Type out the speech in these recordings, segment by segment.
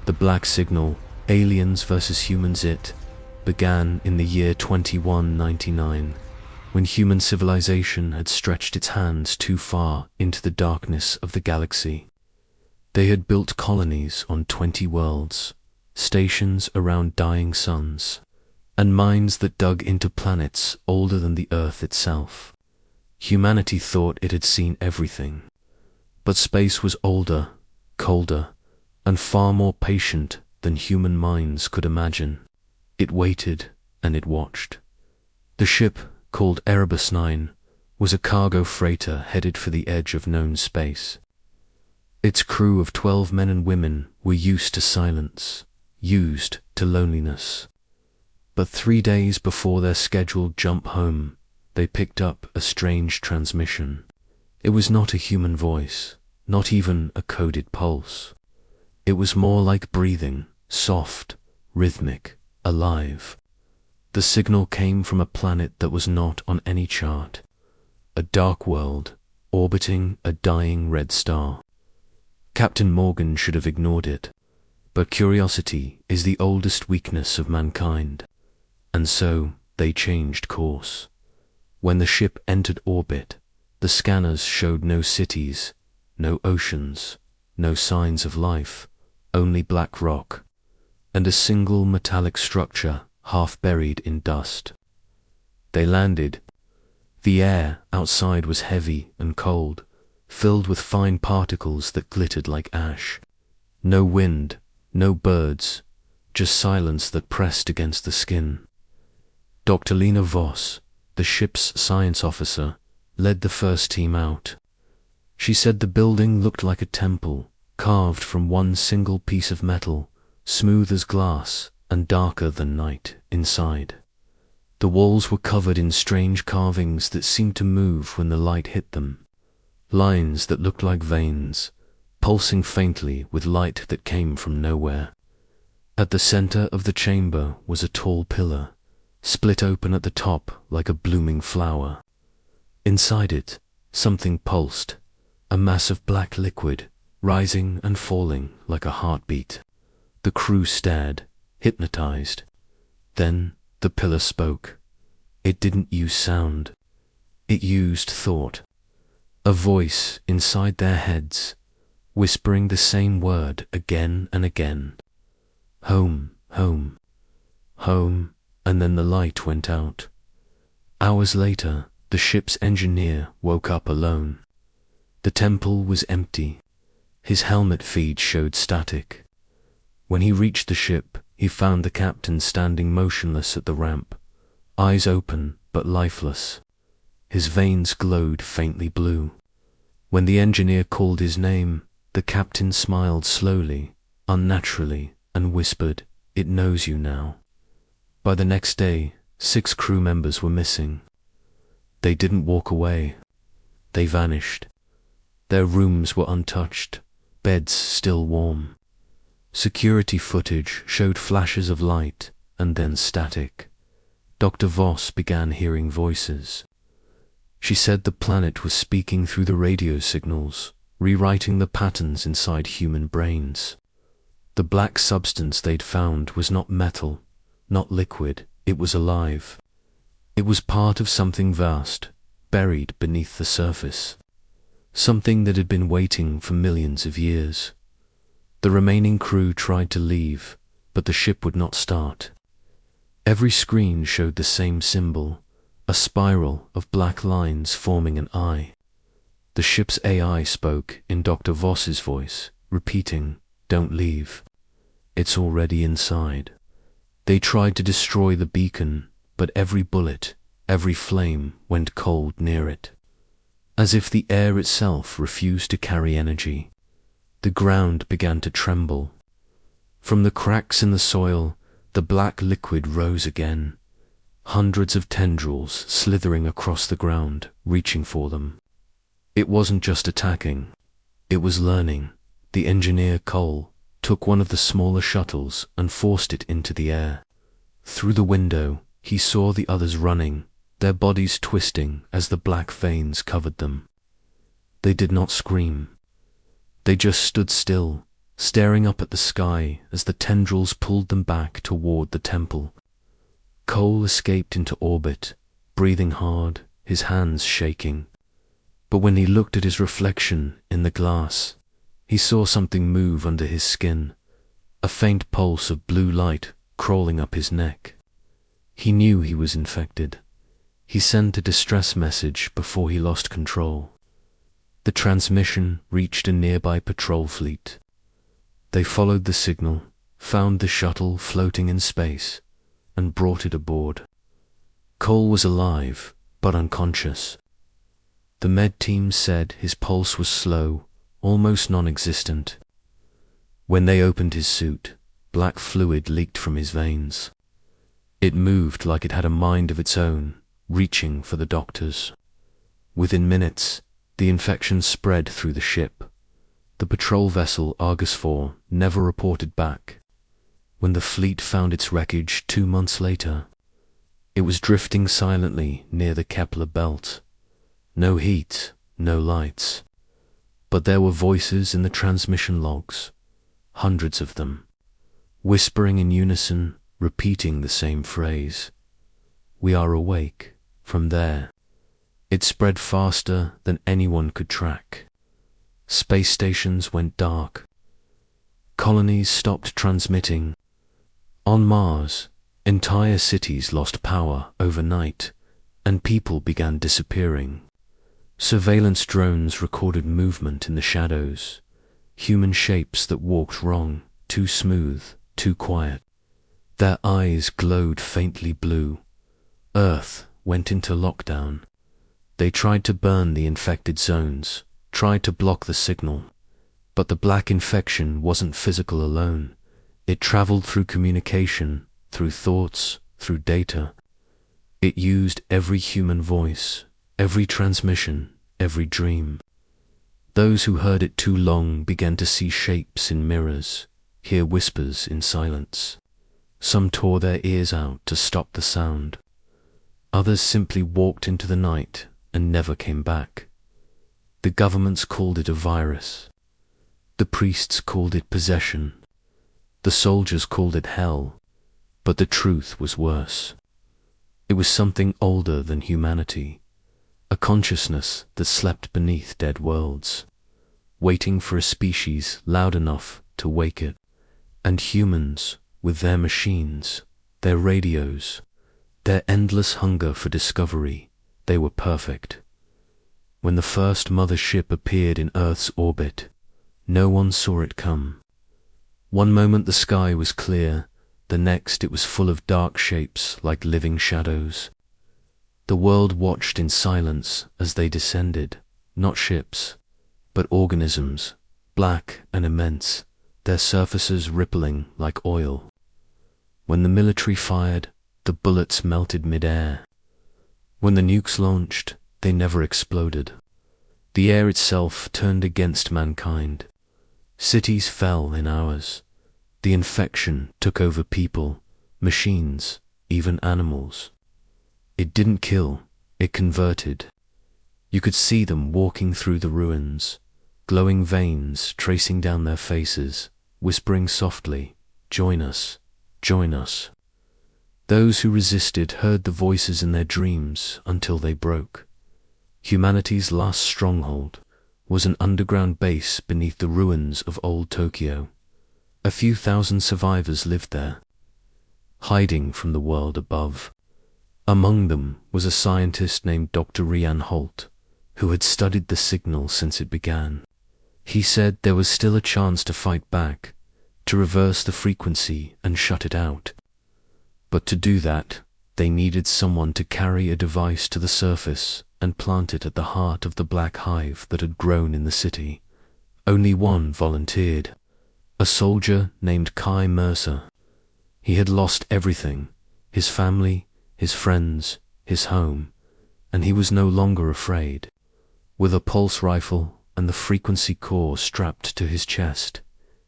The black signal, aliens versus humans, it began in the year 2199, when human civilization had stretched its hands too far into the darkness of the galaxy. They had built colonies on 20 worlds, stations around dying suns, and mines that dug into planets older than the Earth itself. Humanity thought it had seen everything, but space was older, colder, and far more patient than human minds could imagine. It waited and it watched. The ship, called Erebus 9, was a cargo freighter headed for the edge of known space. Its crew of 12 men and women were used to silence, used to loneliness. But 3 days before their scheduled jump home, they picked up a strange transmission. It was not a human voice, not even a coded pulse. It was more like breathing, soft, rhythmic, alive. The signal came from a planet that was not on any chart, a dark world orbiting a dying red star. Captain Morgan should have ignored it, but curiosity is the oldest weakness of mankind, and so they changed course. When the ship entered orbit, the scanners showed no cities, no oceans, no signs of life, only black rock, and a single metallic structure half buried in dust. They landed. The air outside was heavy and cold, filled with fine particles that glittered like ash. No wind, no birds, just silence that pressed against the skin. Dr. Lena Voss, the ship's science officer, led the first team out. She said the building looked like a temple, carved from one single piece of metal, smooth as glass and darker than night inside. The walls were covered in strange carvings that seemed to move when the light hit them, lines that looked like veins, pulsing faintly with light that came from nowhere. At the center of the chamber was a tall pillar, split open at the top like a blooming flower. Inside it, something pulsed, a mass of black liquid, rising and falling like a heartbeat. The crew stared, hypnotized. Then the pillar spoke. It didn't use sound. It used thought. A voice inside their heads, whispering the same word again and again. Home, home, home, and then the light went out. Hours later, the ship's engineer woke up alone. The temple was empty. His helmet feed showed static. When he reached the ship, he found the captain standing motionless at the ramp, eyes open but lifeless. His veins glowed faintly blue. When the engineer called his name, the captain smiled slowly, unnaturally, and whispered, "It knows you now." By the next day, 6 crew members were missing. They didn't walk away. They vanished. Their rooms were untouched, beds still warm. Security footage showed flashes of light and then static. Dr. Voss began hearing voices. She said the planet was speaking through the radio signals, rewriting the patterns inside human brains. The black substance they'd found was not metal, not liquid, it was alive. It was part of something vast, buried beneath the surface. Something that had been waiting for millions of years. The remaining crew tried to leave, but the ship would not start. Every screen showed the same symbol, a spiral of black lines forming an eye. The ship's AI spoke in Dr. Voss's voice, repeating, "Don't leave. It's already inside." They tried to destroy the beacon, but every bullet, every flame went cold near it. As if the air itself refused to carry energy. The ground began to tremble. From the cracks in the soil, the black liquid rose again, hundreds of tendrils slithering across the ground, reaching for them. It wasn't just attacking, it was learning. The engineer, Cole, took one of the smaller shuttles and forced it into the air. Through the window, he saw the others running, their bodies twisting as the black veins covered them. They did not scream. They just stood still, staring up at the sky as the tendrils pulled them back toward the temple. Cole escaped into orbit, breathing hard, his hands shaking. But when he looked at his reflection in the glass, he saw something move under his skin, a faint pulse of blue light crawling up his neck. He knew he was infected. He sent a distress message before he lost control. The transmission reached a nearby patrol fleet. They followed the signal, found the shuttle floating in space, and brought it aboard. Cole was alive, but unconscious. The med team said his pulse was slow, almost non-existent. When they opened his suit, black fluid leaked from his veins. It moved like it had a mind of its own, reaching for the doctors. Within minutes, the infection spread through the ship. The patrol vessel Argus IV never reported back. When the fleet found its wreckage 2 months later, it was drifting silently near the Kepler belt. No heat, no lights. But there were voices in the transmission logs, hundreds of them, whispering in unison, repeating the same phrase. "We are awake." From there, it spread faster than anyone could track. Space stations went dark. Colonies stopped transmitting. On Mars, entire cities lost power overnight, and people began disappearing. Surveillance drones recorded movement in the shadows, human shapes that walked wrong, too smooth, too quiet. Their eyes glowed faintly blue. Earth went into lockdown. They tried to burn the infected zones, tried to block the signal. But the black infection wasn't physical alone. It traveled through communication, through thoughts, through data. It used every human voice, every transmission, every dream. Those who heard it too long began to see shapes in mirrors, hear whispers in silence. Some tore their ears out to stop the sound. Others simply walked into the night and never came back. The governments called it a virus. The priests called it possession. The soldiers called it hell. But the truth was worse. It was something older than humanity, a consciousness that slept beneath dead worlds, waiting for a species loud enough to wake it. And humans, with their machines, their radios, their endless hunger for discovery, they were perfect. When the first mother ship appeared in Earth's orbit, no one saw it come. One moment the sky was clear, the next it was full of dark shapes like living shadows. The world watched in silence as they descended, not ships, but organisms, black and immense, their surfaces rippling like oil. When the military fired, the bullets melted mid-air. When the nukes launched, they never exploded. The air itself turned against mankind. Cities fell in hours. The infection took over people, machines, even animals. It didn't kill, it converted. You could see them walking through the ruins, glowing veins tracing down their faces, whispering softly, "Join us, join us." Those who resisted heard the voices in their dreams until they broke. Humanity's last stronghold was an underground base beneath the ruins of old Tokyo. A few thousand survivors lived there, hiding from the world above. Among them was a scientist named Dr. Rian Holt, who had studied the signal since it began. He said there was still a chance to fight back, to reverse the frequency and shut it out. But to do that, they needed someone to carry a device to the surface and plant it at the heart of the black hive that had grown in the city. Only one volunteered, a soldier named Kai Mercer. He had lost everything, his family, his friends, his home, and he was no longer afraid. With a pulse rifle and the frequency core strapped to his chest,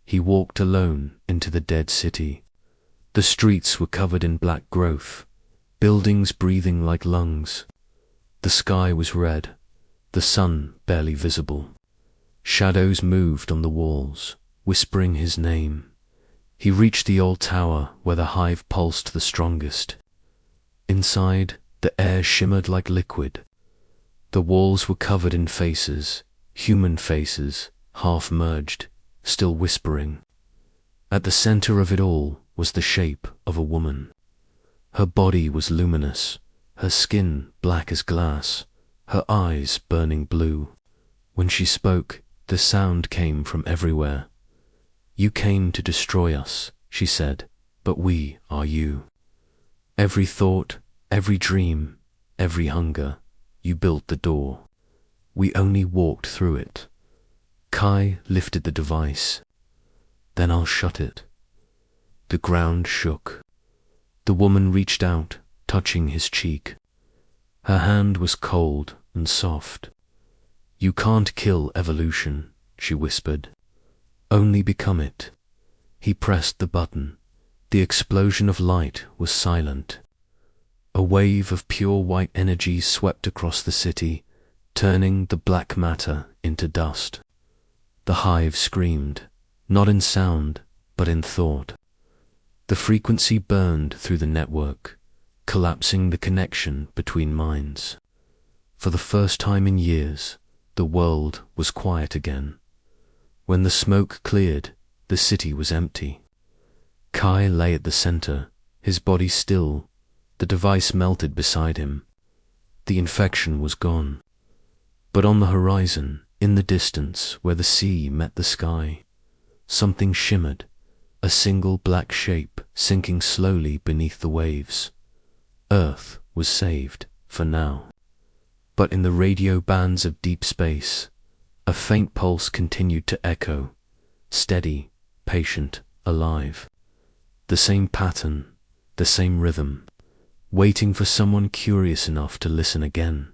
he walked alone into the dead city. The streets were covered in black growth, buildings breathing like lungs. The sky was red, the sun barely visible. Shadows moved on the walls, whispering his name. He reached the old tower where the hive pulsed the strongest. Inside, the air shimmered like liquid. The walls were covered in faces, human faces, half merged, still whispering. At the center of it all was the shape of a woman. Her body was luminous, her skin black as glass, her eyes burning blue. When she spoke, the sound came from everywhere. "You came to destroy us," she said, "but we are you. Every thought, every dream, every hunger, you built the door. We only walked through it." Kai lifted the device. "Then I'll shut it." The ground shook. The woman reached out, touching his cheek. Her hand was cold and soft. "You can't kill evolution," she whispered. "Only become it." He pressed the button. The explosion of light was silent. A wave of pure white energy swept across the city, turning the black matter into dust. The hive screamed, not in sound, but in thought. The frequency burned through the network, collapsing the connection between minds. For the first time in years, the world was quiet again. When the smoke cleared, the city was empty. Kai lay at the center, his body still. The device melted beside him. The infection was gone. But on the horizon, in the distance where the sea met the sky, something shimmered, a single black shape sinking slowly beneath the waves. Earth was saved, for now. But in the radio bands of deep space, a faint pulse continued to echo, steady, patient, alive. The same pattern, the same rhythm, waiting for someone curious enough to listen again.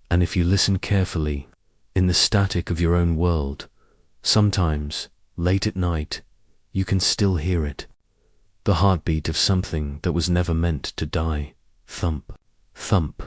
And if you listen carefully, in the static of your own world, sometimes, late at night, you can still hear it. The heartbeat of something that was never meant to die. Thump, thump.